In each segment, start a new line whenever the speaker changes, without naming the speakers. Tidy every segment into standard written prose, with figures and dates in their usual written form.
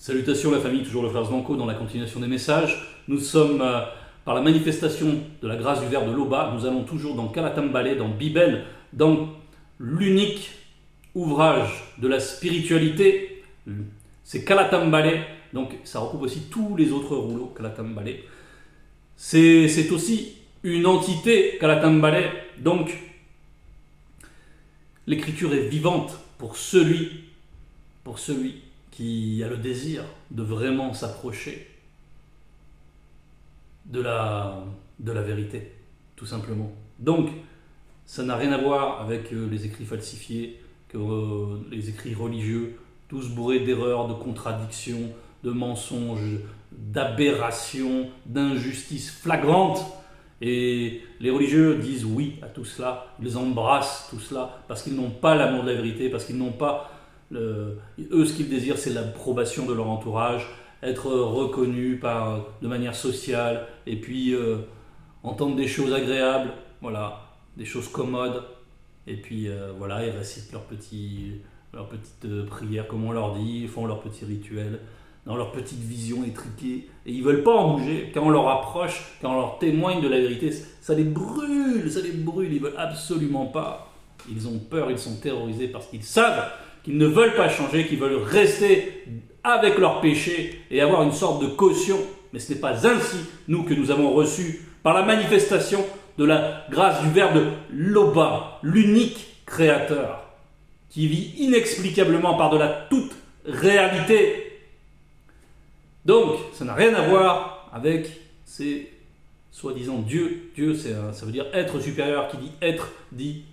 Salutations la famille, toujours le frère Zvanko dans la continuation des messages. Nous sommes par la manifestation de la grâce du Verbe de l'Oba, nous allons toujours dans Kalatambale, dans Bibel, dans l'unique ouvrage de la spiritualité. C'est Kalatambale, donc ça recoupe aussi tous les autres rouleaux Kalatambale. C'est aussi une entité Kalatambale, donc l'écriture est vivante pour celui qui a le désir de vraiment s'approcher de la vérité, tout simplement. Donc, ça n'a rien à voir avec les écrits falsifiés, les écrits religieux, tous bourrés d'erreurs, de contradictions, de mensonges, d'aberrations, d'injustices flagrantes. Et les religieux disent oui à tout cela, ils embrassent tout cela, parce qu'ils n'ont pas l'amour de la vérité, parce qu'ils n'ont pas... eux, ce qu'ils désirent, c'est l'approbation de leur entourage, être reconnus de manière sociale, et puis entendre des choses agréables, voilà, des choses commodes, et puis voilà, ils récitent leur petite prière, comme on leur dit, ils font leur petit rituel, dans leur petite vision étriquée, et ils ne veulent pas en bouger. Quand on leur approche, quand on leur témoigne de la vérité, ça les brûle, ils ne veulent absolument pas. Ils ont peur, ils sont terrorisés parce qu'ils savent qu'ils ne veulent pas changer, qu'ils veulent rester avec leurs péchés et avoir une sorte de caution. Mais ce n'est pas ainsi, nous, que nous avons reçu par la manifestation de la grâce du Verbe de l'Oba, l'unique Créateur, qui vit inexplicablement par-delà toute réalité. Donc, ça n'a rien à voir avec ces soi-disant Dieu. Dieu, ça veut dire être supérieur, qui dit être, dit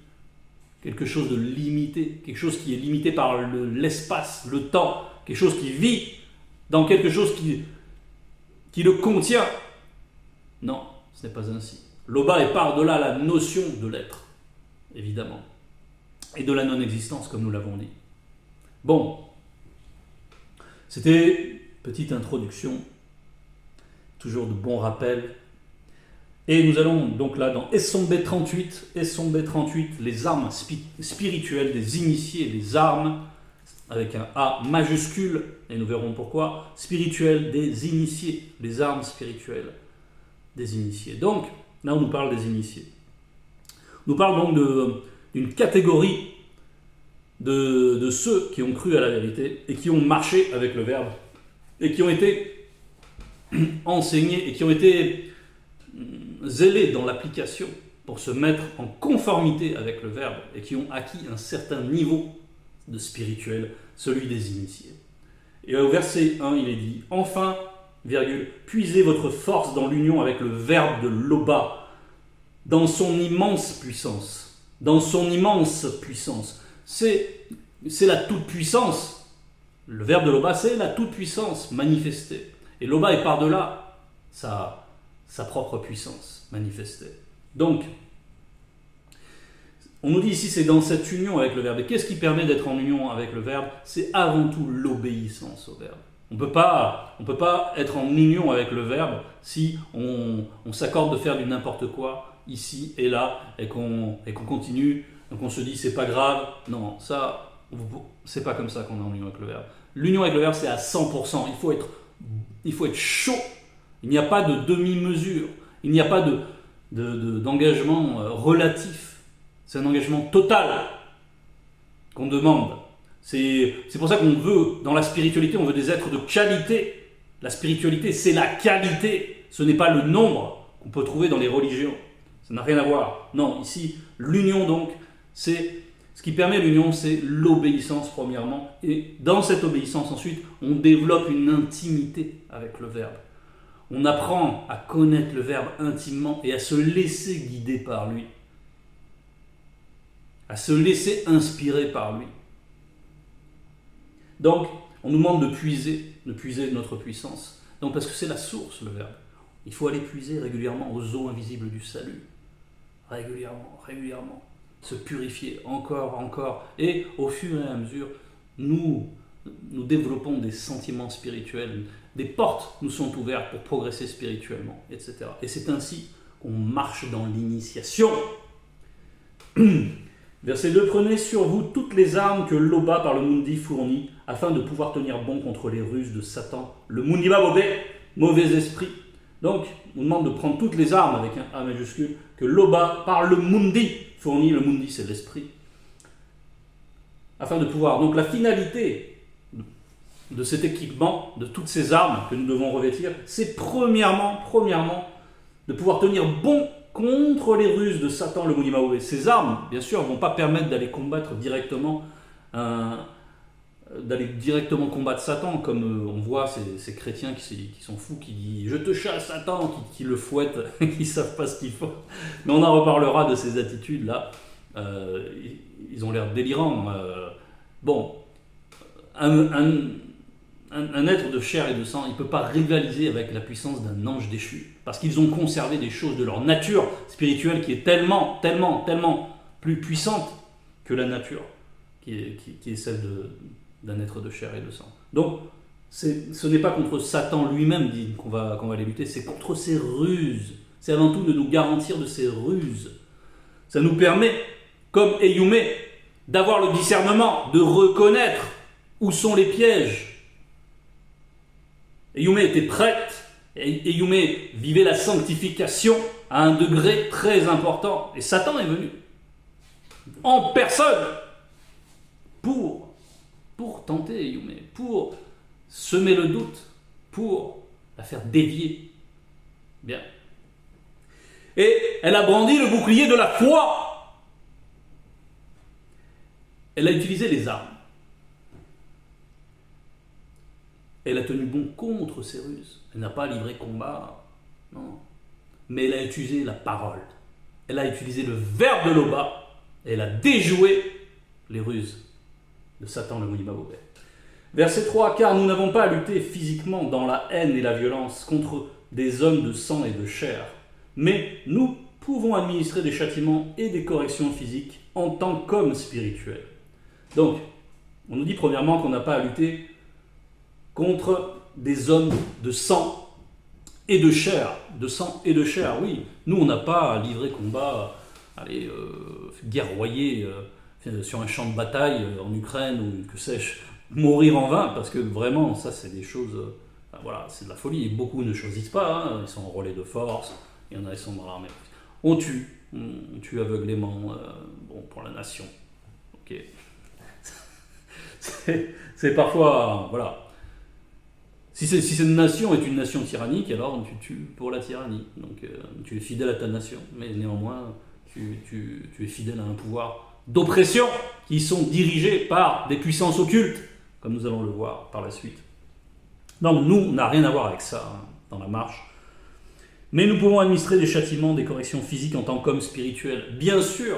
quelque chose de limité, quelque chose qui est limité par l'espace, le temps, quelque chose qui vit dans quelque chose qui le contient. Non, ce n'est pas ainsi. L'Oba est par-delà la notion de l'être, évidemment, et de la non-existence, comme nous l'avons dit. Bon, c'était petite introduction, toujours de bons rappels. Et nous allons donc là dans Essombe 38, les armes spirituelles des initiés, les armes, avec un A majuscule, et nous verrons pourquoi, spirituelles des initiés, les armes spirituelles des initiés. Donc, là on nous parle des initiés. On nous parle donc d'une catégorie de ceux qui ont cru à la vérité et qui ont marché avec le Verbe, et qui ont été enseignés, et qui ont été zélés dans l'application pour se mettre en conformité avec le Verbe, et qui ont acquis un certain niveau de spirituel, celui des initiés. Et au verset 1, il est dit « Enfin, puisez votre force dans l'union avec le Verbe de l'Oba, dans son immense puissance. » Dans son immense puissance. C'est la toute-puissance. Le Verbe de l'Oba, c'est la toute-puissance manifestée. Et l'Oba est par-delà sa propre puissance manifestée. Donc, on nous dit ici, c'est dans cette union avec le Verbe. Et qu'est-ce qui permet d'être en union avec le Verbe? C'est avant tout l'obéissance au Verbe. On ne peut pas être en union avec le Verbe si on s'accorde de faire du n'importe quoi, ici et là, et qu'on continue, donc on se dit, c'est pas grave. Non, ça, c'est pas comme ça qu'on est en union avec le Verbe. L'union avec le Verbe, c'est à 100%. Il faut être chaud. Il n'y a pas de demi-mesure. Il n'y a pas d'engagement relatif. C'est un engagement total qu'on demande. C'est pour ça qu'on veut, dans la spiritualité, on veut des êtres de qualité. La spiritualité, c'est la qualité. Ce n'est pas le nombre qu'on peut trouver dans les religions. Ça n'a rien à voir. Non, ici, l'union donc, c'est... Ce qui permet l'union, c'est l'obéissance premièrement. Et dans cette obéissance, ensuite, on développe une intimité avec le Verbe. On apprend à connaître le Verbe intimement et à se laisser guider par lui. À se laisser inspirer par lui. Donc, on nous demande de puiser notre puissance. Donc, parce que c'est la source, le Verbe. Il faut aller puiser régulièrement aux eaux invisibles du salut. Régulièrement. Se purifier encore. Et au fur et à mesure, nous développons des sentiments spirituels. Des portes nous sont ouvertes pour progresser spirituellement, etc. Et c'est ainsi qu'on marche dans l'initiation. Verset 2, prenez sur vous toutes les armes que l'Oba par le Mundi fournit, afin de pouvoir tenir bon contre les ruses de Satan, le Mundiba Bobé, mauvais esprit. Donc, on demande de prendre toutes les armes avec un A majuscule que l'Oba par le Mundi fournit. Le Mundi, c'est l'esprit. Afin de pouvoir. Donc, la finalité de cet équipement, de toutes ces armes que nous devons revêtir, c'est premièrement, de pouvoir tenir bon contre les ruses de Satan, le Mundiba Bobé. Ces armes, bien sûr, ne vont pas permettre d'aller combattre directement combattre Satan, comme on voit ces chrétiens qui sont fous, qui disent « Je te chasse, Satan !» qui le fouettent, qui ne savent pas ce qu'il faut. Mais on en reparlera de ces attitudes-là. Ils ont l'air délirants. Un être de chair et de sang, il ne peut pas rivaliser avec la puissance d'un ange déchu, parce qu'ils ont conservé des choses de leur nature spirituelle qui est tellement plus puissante que la nature, qui est celle d'un être de chair et de sang. Donc, ce n'est pas contre Satan lui-même qu'on va aller lutter, c'est contre ses ruses. C'est avant tout de nous garantir de ses ruses. Ça nous permet, comme Eyumé, d'avoir le discernement, de reconnaître où sont les pièges. Eyumé était prête, Eyumé vivait la sanctification à un degré très important. Et Satan est venu en personne pour tenter Eyumé, pour semer le doute, pour la faire dévier. Bien. Et elle a brandi le bouclier de la foi. Elle a utilisé les armes. Elle a tenu bon contre ces ruses. Elle n'a pas livré combat, non. Mais elle a utilisé la parole. Elle a utilisé le verbe de l'Oba. Et elle a déjoué les ruses de Satan, le Mundiba Bobé. Verset 3, car nous n'avons pas à lutter physiquement dans la haine et la violence contre des hommes de sang et de chair, mais nous pouvons administrer des châtiments et des corrections physiques en tant qu'hommes spirituels. Donc, on nous dit premièrement qu'on n'a pas à lutter contre des hommes de sang et de chair. De sang et de chair, oui. Nous, on n'a pas à livrer combat, aller guerroyer sur un champ de bataille en Ukraine ou que sais-je, mourir en vain, parce que vraiment, ça, c'est des choses... voilà, c'est de la folie. Et beaucoup ne choisissent pas, hein. Ils sont en relais de force, il y en a qui sont dans l'armée. On tue aveuglément, pour la nation. Ok. c'est parfois... voilà. Si cette nation est une nation tyrannique, alors tu tues pour la tyrannie. Donc tu es fidèle à ta nation, mais néanmoins tu es fidèle à un pouvoir d'oppression qui sont dirigés par des puissances occultes, comme nous allons le voir par la suite. Donc nous, on n'a rien à voir avec ça dans la marche. Mais nous pouvons administrer des châtiments, des corrections physiques en tant qu'hommes spirituels. Bien sûr,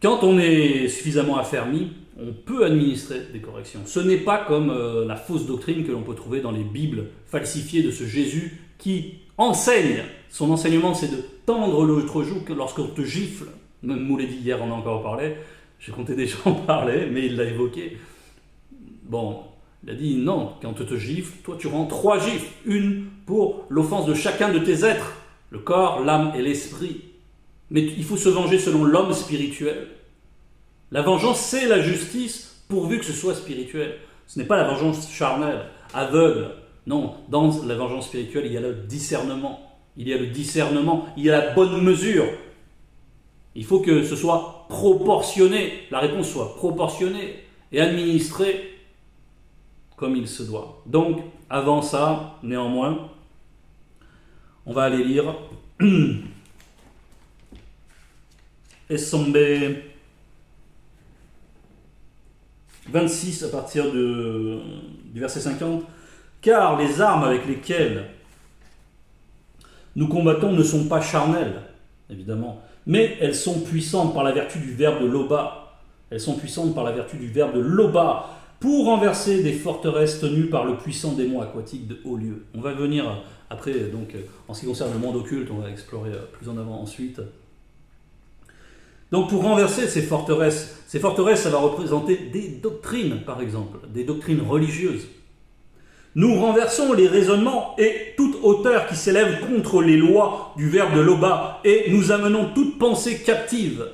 quand on est suffisamment affermi, on peut administrer des corrections. Ce n'est pas comme la fausse doctrine que l'on peut trouver dans les Bibles falsifiées de ce Jésus qui enseigne. Son enseignement, c'est de tendre l'autre joue lorsqu'on te gifle. Même Mouledi, hier, on en a encore parlé. J'ai compté déjà en parler, mais il l'a évoqué. Bon, il a dit non, quand on te gifle, toi tu rends 3 gifles. Une pour l'offense de chacun de tes êtres, le corps, l'âme et l'esprit. Mais il faut se venger selon l'homme spirituel. La vengeance, c'est la justice, pourvu que ce soit spirituel. Ce n'est pas la vengeance charnelle, aveugle. Non, dans la vengeance spirituelle, il y a le discernement. Il y a la bonne mesure. Il faut que ce soit proportionné, la réponse soit proportionnée et administrée comme il se doit. Donc, avant ça, néanmoins, on va aller lire Essombe 26 à partir du verset 50. Car les armes avec lesquelles nous combattons ne sont pas charnelles, évidemment, mais elles sont puissantes par la vertu du verbe de l'Oba. Elles sont puissantes par la vertu du verbe de l'Oba pour renverser des forteresses tenues par le puissant démon aquatique de haut lieu. On va venir après, donc, en ce qui concerne le monde occulte, on va explorer plus en avant ensuite. Donc pour renverser ces forteresses, ça va représenter des doctrines, par exemple, des doctrines religieuses. Nous renversons les raisonnements et toute hauteur qui s'élève contre les lois du verbe de l'Oba et nous amenons toute pensée captive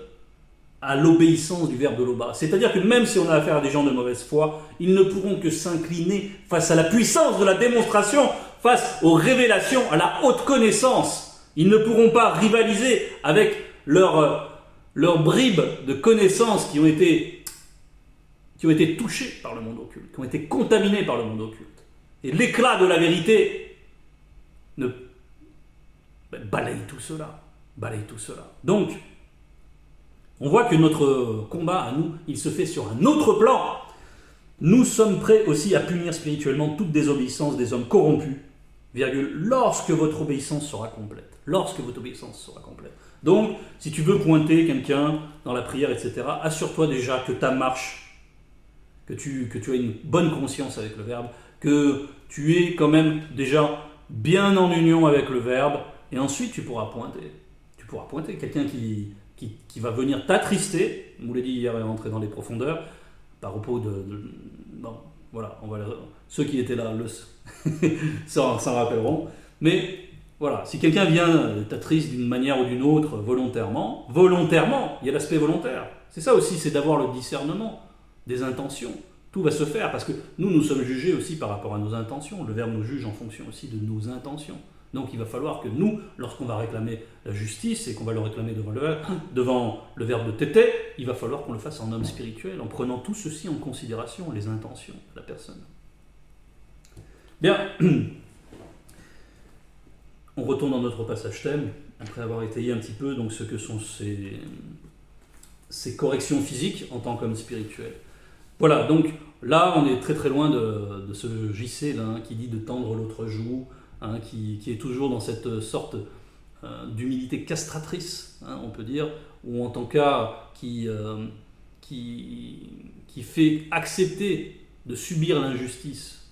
à l'obéissance du verbe de l'Oba. C'est-à-dire que même si on a affaire à des gens de mauvaise foi, ils ne pourront que s'incliner face à la puissance de la démonstration, face aux révélations, à la haute connaissance. Ils ne pourront pas rivaliser avec leurs bribes de connaissances qui ont été touchées par le monde occulte, qui ont été contaminées par le monde occulte. Et l'éclat de la vérité balaye tout cela. Donc, on voit que notre combat à nous, il se fait sur un autre plan. Nous sommes prêts aussi à punir spirituellement toute désobéissance des hommes corrompus, lorsque votre obéissance sera complète. Donc, si tu veux pointer quelqu'un dans la prière, etc., assure-toi déjà que ta marche, que tu as une bonne conscience avec le Verbe, que tu es quand même déjà bien en union avec le Verbe, et ensuite tu pourras pointer. Tu pourras pointer quelqu'un qui va venir t'attrister. On vous l'a dit hier, et rentrer dans les profondeurs, par propos bon, voilà, ceux qui étaient là s'en rappelleront. Mais voilà, si quelqu'un vient t'attriste d'une manière ou d'une autre, volontairement, il y a l'aspect volontaire. C'est ça aussi, c'est d'avoir le discernement des intentions. Tout va se faire, parce que nous sommes jugés aussi par rapport à nos intentions. Le Verbe nous juge en fonction aussi de nos intentions. Donc il va falloir que nous, lorsqu'on va réclamer la justice et qu'on va le réclamer devant le Verbe de tété, il va falloir qu'on le fasse en homme spirituel, en prenant tout ceci en considération, les intentions de la personne. Bien, on retourne dans notre passage thème, après avoir étayé un petit peu donc, ce que sont ces corrections physiques en tant qu'homme spirituel. Voilà, donc là on est très très loin de ce JC là, qui dit de tendre l'autre joue, qui est toujours dans cette sorte d'humilité castratrice, on peut dire, ou en tout cas qui fait accepter de subir l'injustice,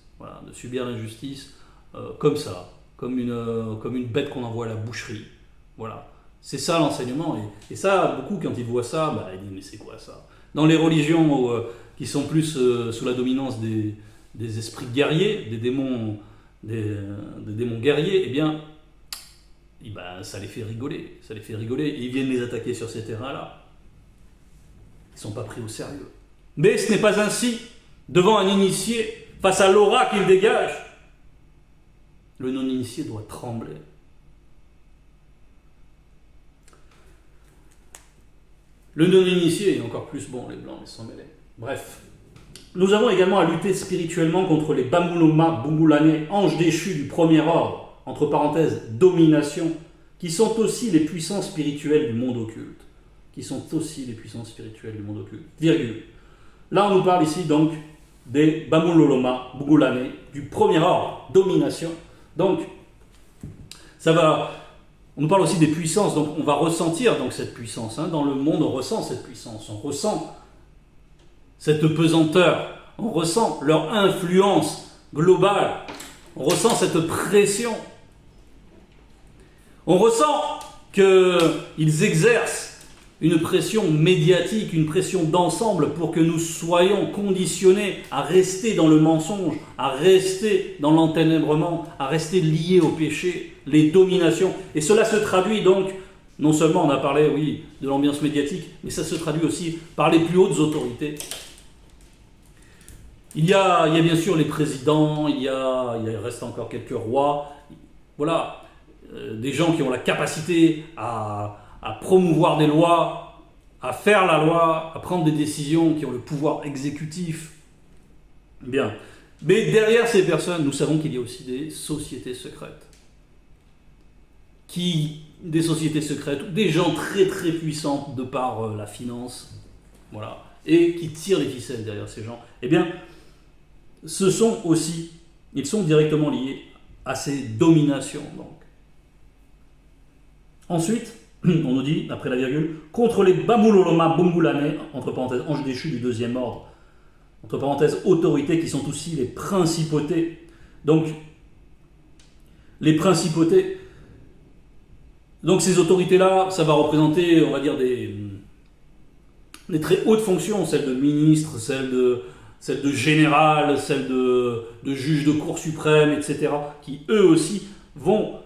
comme ça, comme une bête qu'on envoie à la boucherie. Voilà, c'est ça l'enseignement, et ça, beaucoup quand ils voient ça, ils disent mais c'est quoi ça ? Dans les religions qui sont plus sous la dominance des esprits guerriers, des démons guerriers, ça les fait rigoler, et ils viennent les attaquer sur ces terrains-là. Ils ne sont pas pris au sérieux. Mais ce n'est pas ainsi, devant un initié, face à l'aura qu'il dégage, le non-initié doit trembler. Le non-initié est encore plus bon, les blancs, les sans mêlés. Bref. Nous avons également à lutter spirituellement contre les Bamuloma Bungulane, anges déchus du premier ordre, entre parenthèses, domination, qui sont aussi les puissances spirituelles du monde occulte. Virgule. Là, on nous parle ici donc des Bamuloma Bungulane du premier ordre, domination. Donc, on nous parle aussi des puissances, donc on va ressentir donc cette puissance. Dans le monde, on ressent cette puissance, on ressent cette pesanteur, on ressent leur influence globale, on ressent cette pression, on ressent qu'ils exercent une pression médiatique, une pression d'ensemble pour que nous soyons conditionnés à rester dans le mensonge, à rester dans l'enténèbrement, à rester liés au péché, les dominations. Et cela se traduit donc, non seulement on a parlé, oui, de l'ambiance médiatique, mais ça se traduit aussi par les plus hautes autorités. Il y a bien sûr les présidents, il reste encore quelques rois, voilà, des gens qui ont la capacité à promouvoir des lois, à faire la loi, à prendre des décisions, qui ont le pouvoir exécutif. Bien. Mais derrière ces personnes, nous savons qu'il y a aussi des sociétés secrètes. Des sociétés secrètes, des gens très très puissants de par la finance, voilà, et qui tirent les ficelles derrière ces gens. Eh bien, ils sont directement liés à ces dominations. Donc. Ensuite, on nous dit, après la virgule, contre les Bamuloloma Bungulane, entre parenthèses, anges déchus du deuxième ordre, entre parenthèses, autorités qui sont aussi les principautés. Donc, les principautés. Donc, ces autorités-là, ça va représenter, on va dire, des très hautes fonctions, celles de ministre, celles de général, celles de juge de cour suprême, etc., qui eux aussi vont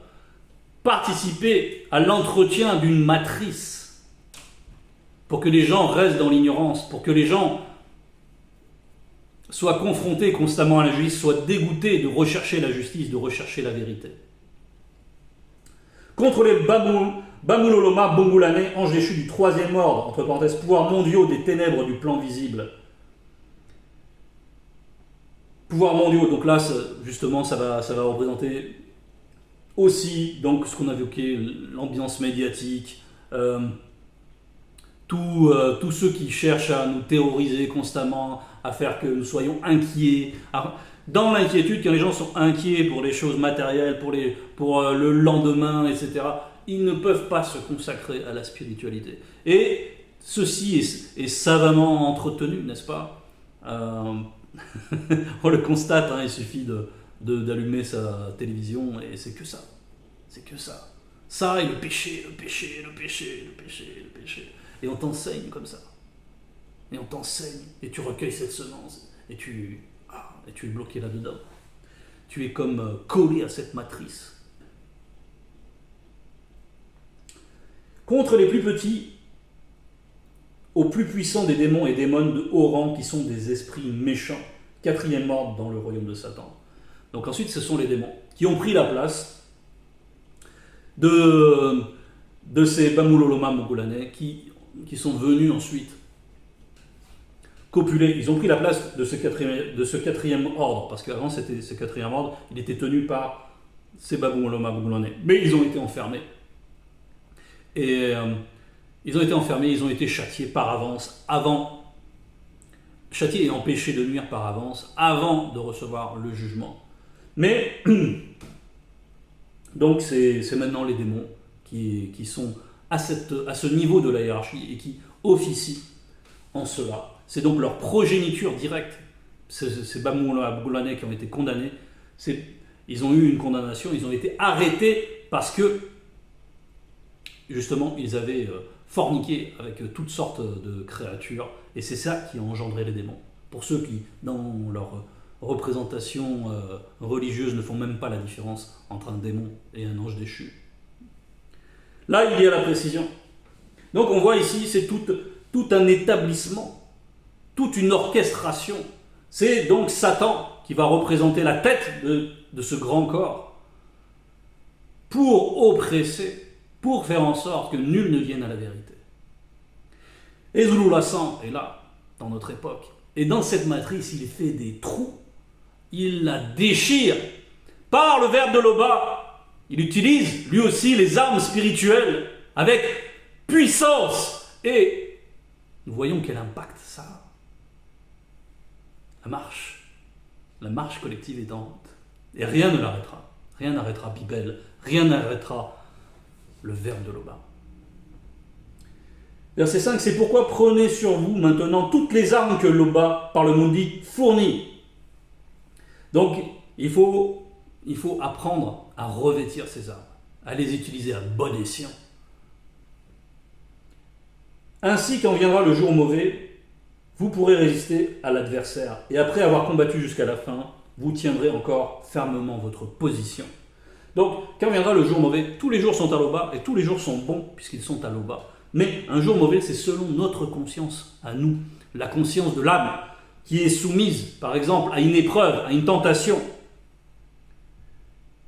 participer à l'entretien d'une matrice pour que les gens restent dans l'ignorance, pour que les gens soient confrontés constamment à l'injustice, soient dégoûtés de rechercher la justice, de rechercher la vérité. Contre les Bamuloloma Bongulane, anges déchus du troisième ordre, entre parenthèses, pouvoirs mondiaux des ténèbres du plan visible. Pouvoirs mondiaux, donc là, justement, ça va représenter aussi donc, ce qu'on a évoqué, l'ambiance médiatique, tous ceux qui cherchent à nous terroriser constamment, à faire que nous soyons inquiets. Dans l'inquiétude, quand les gens sont inquiets pour les choses matérielles, pour le lendemain, etc., ils ne peuvent pas se consacrer à la spiritualité. Et ceci est savamment entretenu, n'est-ce pas? On le constate, hein, il suffit d'allumer sa télévision et c'est que ça. C'est que ça. Ça et le péché, le péché, le péché, le péché, le péché. Et on t'enseigne comme ça. Et on t'enseigne. Et tu recueilles cette semence. Et tu es bloqué là-dedans. Tu es comme collé à cette matrice. Contre les plus petits, aux plus puissants des démons et démones de haut rang qui sont des esprits méchants, quatrième ordre dans le royaume de Satan. Donc ensuite, ce sont les démons qui ont pris la place de ces Bamuloloma Bongulane qui sont venus ensuite copuler. Ils ont pris la place de ce quatrième ordre, parce qu'avant, c'était ce quatrième ordre, il était tenu par ces Bamuloloma Bongulane. Mais ils ont été enfermés. Et ils ont été enfermés, ils ont été châtiés par avance, châtiés et empêchés de nuire par avance, avant de recevoir le jugement. Mais, donc c'est maintenant les démons qui sont à ce niveau de la hiérarchie et qui officient en cela. C'est donc leur progéniture directe, ces Bamulolama qui ont été condamnés, ils ont eu une condamnation, ils ont été arrêtés parce que justement, ils avaient forniqué avec toutes sortes de créatures, et c'est ça qui a engendré les démons. Pour ceux qui, dans leur représentation religieuse, ne font même pas la différence entre un démon et un ange déchu. Là, il y a la précision. Donc on voit ici, c'est tout un établissement, toute une orchestration. C'est donc Satan qui va représenter la tête de ce grand corps pour oppresser, pour faire en sorte que nul ne vienne à la vérité. Et Zululassan est là, dans notre époque. Et dans cette matrice, il fait des trous. Il la déchire. Par le verbe de Loba, il utilise lui aussi les armes spirituelles avec puissance. Et nous voyons quel impact ça a. La marche collective est en route. Et rien ne l'arrêtera. Rien n'arrêtera Bibel. Rien n'arrêtera le verbe de Loba. Verset 5, c'est pourquoi prenez sur vous maintenant toutes les armes que Loba, par le Mundi, fournit. Donc, il faut apprendre à revêtir ces armes, à les utiliser à bon escient. Ainsi, quand viendra le jour mauvais, vous pourrez résister à l'adversaire. Et après avoir combattu jusqu'à la fin, vous tiendrez encore fermement votre position. Donc, quand viendra le jour mauvais, tous les jours sont à Loba et tous les jours sont bons puisqu'ils sont à Loba. Mais un jour mauvais, c'est selon notre conscience, à nous, la conscience de l'âme, qui est soumise, par exemple, à une épreuve, à une tentation.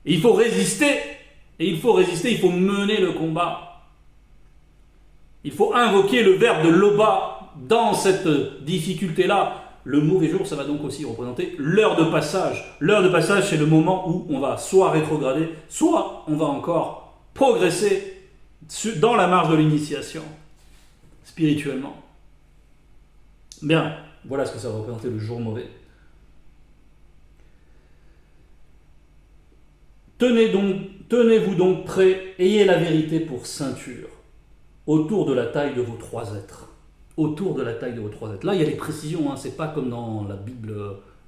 Et il faut résister, il faut mener le combat. Il faut invoquer le verbe de Loba dans cette difficulté-là. Le mauvais jour, ça va donc aussi représenter l'heure de passage. L'heure de passage, c'est le moment où on va soit rétrograder, soit on va encore progresser dans la marche de l'initiation, spirituellement. Bien, voilà ce que ça va représenter le jour mauvais. Tenez-vous donc prêts, ayez la vérité pour ceinture, autour de la taille de vos trois êtres. Autour de la taille de vos trois êtres. Là, il y a les précisions, hein, c'est pas comme dans la Bible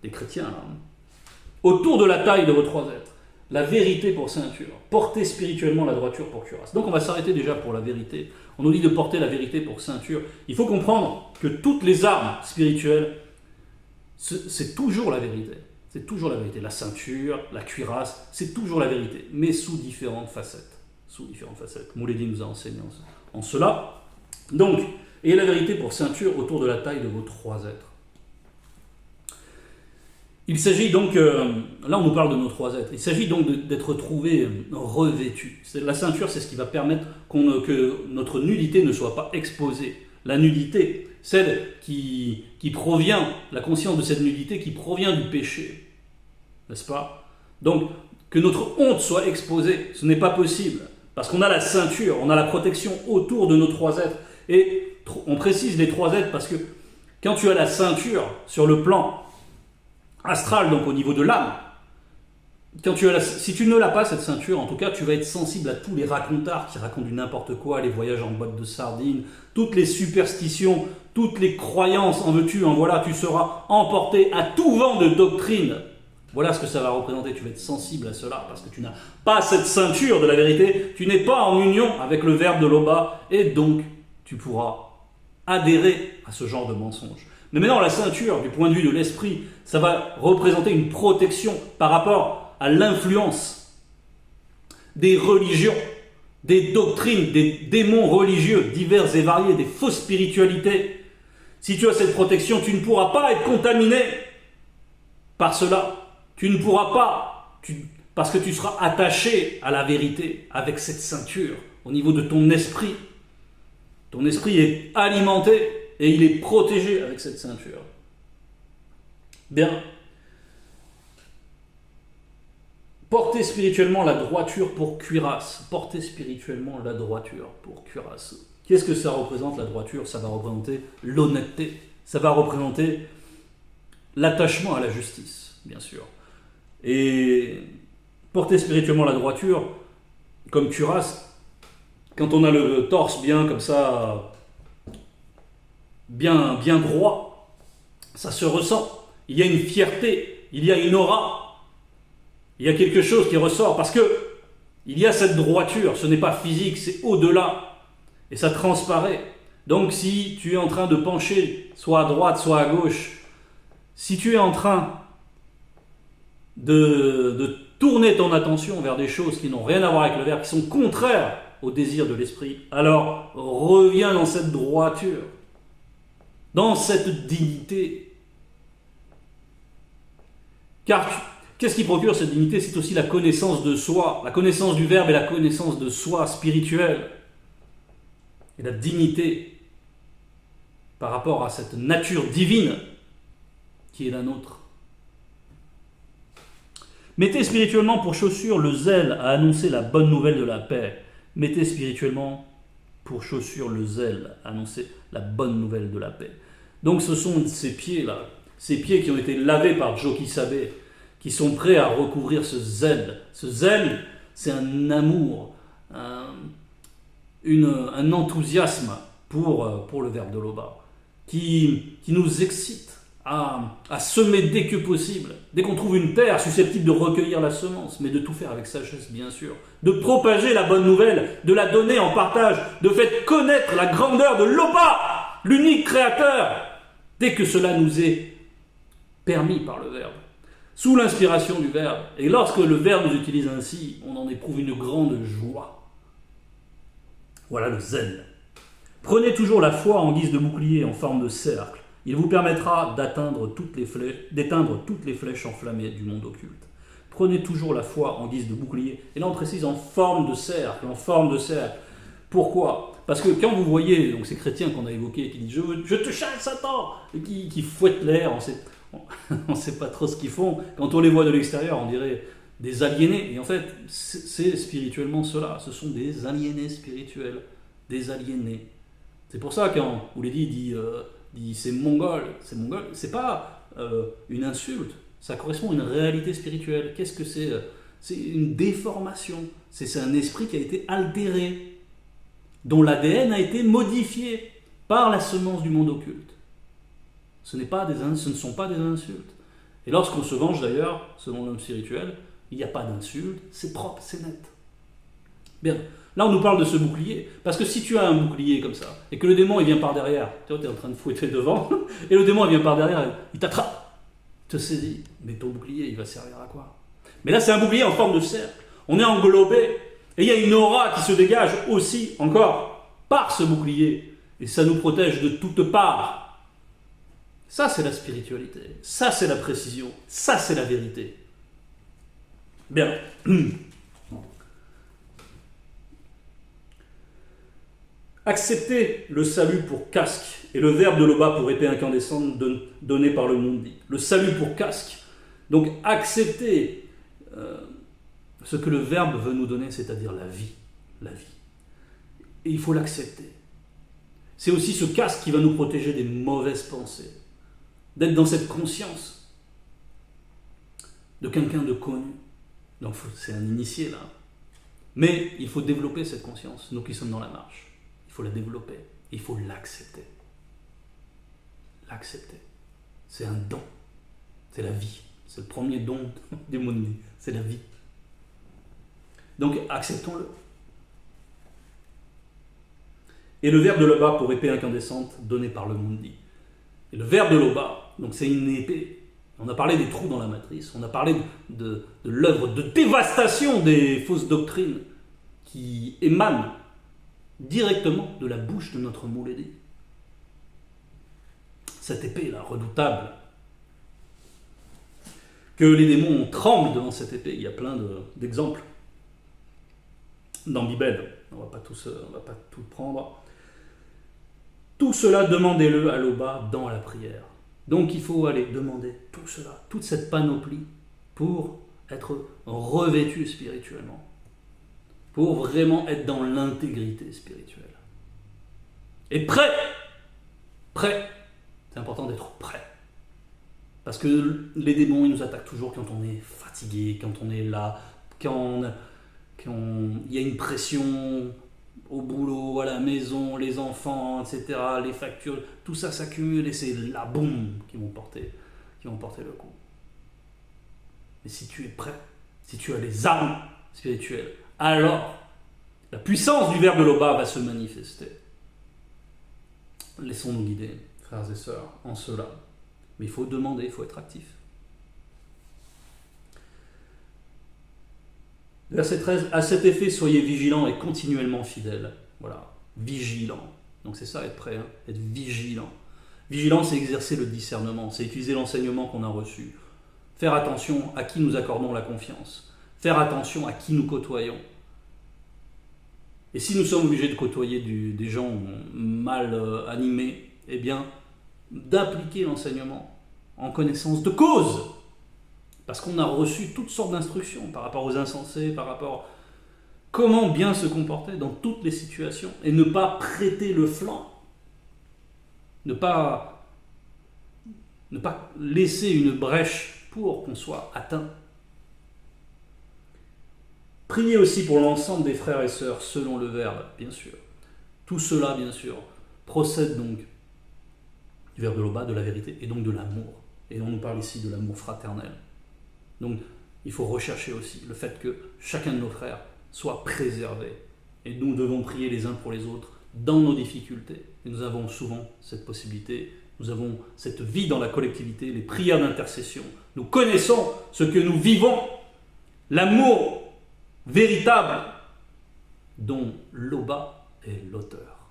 des chrétiens. Là. Autour de la taille de vos trois êtres. La vérité pour ceinture. Portez spirituellement la droiture pour cuirasse. Donc on va s'arrêter déjà pour la vérité. On nous dit de porter la vérité pour ceinture. Il faut comprendre que toutes les armes spirituelles, c'est toujours la vérité. C'est toujours la vérité. La ceinture, la cuirasse, c'est toujours la vérité. Mais sous différentes facettes. Sous différentes facettes. Moulédi nous a enseigné en cela. Donc, Ayez la vérité pour ceinture autour de la taille de vos 3 êtres. Il s'agit donc, là on nous parle de nos 3 êtres, il s'agit donc d'être trouvé revêtu. La ceinture, c'est ce qui va permettre que notre nudité ne soit pas exposée. La nudité, celle qui provient, la conscience de cette nudité qui provient du péché, n'est-ce pas? Donc, que notre honte soit exposée, ce n'est pas possible, parce qu'on a la ceinture, on a la protection autour de nos 3 êtres. Et on précise les 3 êtres parce que quand tu as la ceinture sur le plan astral, donc au niveau de l'âme, si tu ne l'as pas, cette ceinture, en tout cas, tu vas être sensible à tous les racontards qui racontent du n'importe quoi, les voyages en boîte de sardines, toutes les superstitions, toutes les croyances, en veux-tu, en voilà, tu seras emporté à tout vent de doctrine. Voilà ce que ça va représenter, tu vas être sensible à cela, parce que tu n'as pas cette ceinture de la vérité, tu n'es pas en union avec le verbe de Loba, et donc tu pourras adhérer à ce genre de mensonge. Mais maintenant, la ceinture, du point de vue de l'esprit, ça va représenter une protection par rapport à l'influence des religions, des doctrines, des démons religieux divers et variés, des fausses spiritualités. Si tu as cette protection, tu ne pourras pas être contaminé par cela. Tu ne pourras pas, parce que tu seras attaché à la vérité avec cette ceinture au niveau de ton esprit. Ton esprit est alimenté et il est protégé avec cette ceinture. Bien. Portez spirituellement la droiture pour cuirasse. Portez spirituellement la droiture pour cuirasse. Qu'est-ce que ça représente, la droiture? Ça va représenter l'honnêteté. Ça va représenter l'attachement à la justice, bien sûr. Et porter spirituellement la droiture, comme cuirasse, quand on a le torse bien comme ça, bien droit, ça se ressent. Il y a une fierté, il y a une aura, il y a quelque chose qui ressort parce que il y a cette droiture. Ce n'est pas physique, c'est au-delà et ça transparaît. Donc si tu es en train de pencher soit à droite, soit à gauche, si tu es en train de tourner ton attention vers des choses qui n'ont rien à voir avec le verbe, qui sont contraires au désir de l'esprit, alors reviens dans cette droiture, dans cette dignité. Car qu'est-ce qui procure cette dignité? C'est aussi la connaissance de soi, la connaissance du verbe et la connaissance de soi spirituelle. Et la dignité par rapport à cette nature divine qui est la nôtre. Mettez spirituellement pour chaussure le zèle à annoncer la bonne nouvelle de la paix. Mettez spirituellement pour chaussure le zèle à annoncer la bonne nouvelle de la paix. Donc ce sont ces pieds-là, ces pieds qui ont été lavés par Joki Sabe, qui sont prêts à recouvrir ce zèle. Ce zèle, c'est un amour, un enthousiasme pour le verbe de Loba, qui nous excite à semer dès que possible, dès qu'on trouve une terre susceptible de recueillir la semence, mais de tout faire avec sagesse, bien sûr, de propager la bonne nouvelle, de la donner en partage, de faire connaître la grandeur de Loba, l'unique créateur, dès que cela nous est permis par le verbe, sous l'inspiration du verbe. Et lorsque le verbe nous utilise ainsi, on en éprouve une grande joie. Voilà le zèle. Prenez toujours la foi en guise de bouclier en forme de cercle. Il vous permettra d'éteindre toutes les flèches enflammées du monde occulte. Prenez toujours la foi en guise de bouclier. Et là on précise en forme de cercle, Pourquoi? Parce que quand vous voyez donc ces chrétiens qu'on a évoqués qui disent je te chasse Satan, et qui fouettent l'air, on ne sait pas trop ce qu'ils font. Quand on les voit de l'extérieur, on dirait des aliénés. Et en fait, c'est spirituellement cela. Ce sont des aliénés spirituels, des aliénés. C'est pour ça quand Ouledi dit c'est mongol, c'est pas une insulte, ça correspond à une réalité spirituelle. Qu'est-ce que c'est? C'est une déformation, c'est un esprit qui a été altéré, dont l'ADN a été modifié par la semence du monde occulte. Ce ne sont pas des insultes. Et lorsqu'on se venge d'ailleurs, selon l'homme spirituel, il n'y a pas d'insulte, c'est propre, c'est net. Bien. Là, on nous parle de ce bouclier, parce que si tu as un bouclier comme ça, et que le démon il vient par derrière, tu es en train de fouetter devant, et le démon il vient par derrière, il t'attrape, il te saisit, mais ton bouclier il va servir à quoi? Mais là c'est un bouclier en forme de cercle, on est englobé, et il y a une aura qui se dégage aussi, encore, par ce bouclier, et ça nous protège de toutes parts. Ça, c'est la spiritualité. Ça, c'est la précision. Ça, c'est la vérité. Bien. Accepter le salut pour casque et le verbe de Loba pour épée incandescente donné par le Mundi. Le salut pour casque. Donc accepter ce que le verbe veut nous donner, c'est-à-dire la vie. La vie. Et il faut l'accepter. C'est aussi ce casque qui va nous protéger des mauvaises pensées. D'être dans cette conscience de quelqu'un de connu. Donc c'est un initié là. Mais il faut développer cette conscience, nous qui sommes dans la marche. Il faut la développer, il faut l'accepter. L'accepter. C'est un don, c'est la vie. C'est le premier don du Mundi, c'est la vie. Donc acceptons-le. Et le verbe de Loba pour épée incandescente donné par le Mundi. Et le verbe de Loba, donc c'est une épée. On a parlé des trous dans la matrice, on a parlé de l'œuvre de dévastation des fausses doctrines qui émanent directement de la bouche de notre Mouledi. Cette épée-là, redoutable, que les démons tremblent devant cette épée. Il y a plein d'exemples dans Bibel. On ne va pas tout prendre. Tout cela, demandez-le à Loba dans la prière. Donc il faut aller demander tout cela, toute cette panoplie pour être revêtu spirituellement, pour vraiment être dans l'intégrité spirituelle. Et prêt, c'est important d'être prêt. Parce que les démons, ils nous attaquent toujours quand on est fatigué, quand on est là, quand il y a une pression au boulot, à la maison, les enfants, etc., les factures, tout ça s'accumule et c'est la bombe qui vont porter le coup. Mais si tu es prêt, si tu as les armes spirituelles, alors la puissance du verbe de Loba va se manifester. Laissons-nous guider, frères et sœurs, en cela. Mais il faut demander, il faut être actif. Verset 13, à cet effet, soyez vigilants et continuellement fidèles. Voilà, vigilants. Donc c'est ça, être prêt, hein, être vigilant. Vigilant, c'est exercer le discernement, c'est utiliser l'enseignement qu'on a reçu. Faire attention à qui nous accordons la confiance. Faire attention à qui nous côtoyons. Et si nous sommes obligés de côtoyer des gens mal animés, eh bien, d'appliquer l'enseignement en connaissance de cause. Parce qu'on a reçu toutes sortes d'instructions par rapport aux insensés, par rapport à comment bien se comporter dans toutes les situations et ne pas prêter le flanc. Ne pas laisser une brèche pour qu'on soit atteint. Priez aussi pour l'ensemble des frères et sœurs selon le verbe, bien sûr. Tout cela, bien sûr, procède donc du verbe de Loba, de la vérité, et donc de l'amour. Et on nous parle ici de l'amour fraternel. Donc, il faut rechercher aussi le fait que chacun de nos frères soit préservé. Et nous devons prier les uns pour les autres dans nos difficultés. Et nous avons souvent cette possibilité, nous avons cette vie dans la collectivité, les prières d'intercession. Nous connaissons ce que nous vivons, l'amour véritable dont Loba est l'auteur.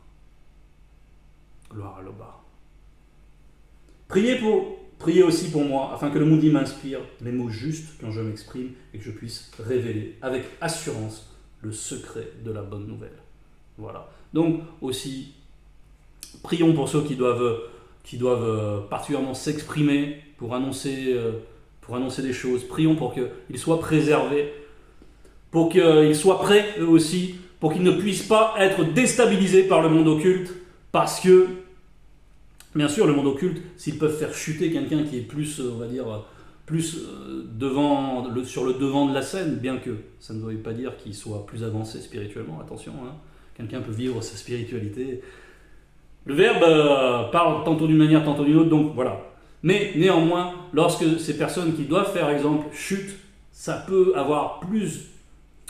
Gloire à Loba. Priez aussi pour moi, afin que le Mundi m'inspire les mots justes quand je m'exprime et que je puisse révéler avec assurance le secret de la bonne nouvelle. Voilà. Donc aussi, prions pour ceux qui doivent particulièrement s'exprimer pour annoncer des choses. Prions pour qu'ils soient préservés, pour qu'ils soient prêts eux aussi, pour qu'ils ne puissent pas être déstabilisés par le monde occulte, parce que bien sûr, le monde occulte, s'ils peuvent faire chuter quelqu'un qui est plus, on va dire, plus sur le devant de la scène, bien que ça ne veut pas dire qu'il soit plus avancé spirituellement, attention, hein. Quelqu'un peut vivre sa spiritualité. Le Verbe parle tantôt d'une manière, tantôt d'une autre, donc voilà. Mais néanmoins, lorsque ces personnes qui doivent faire exemple chutent, ça peut avoir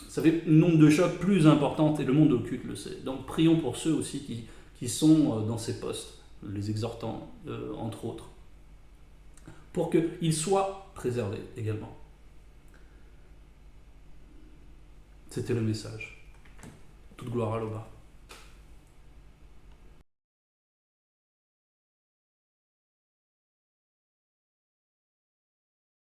ça fait un nombre de chocs plus importante et le monde occulte le sait. Donc prions pour ceux aussi qui sont dans ces postes, les exhortants, entre autres, pour qu'ils soient préservés également. C'était le message. Toute gloire à Loba.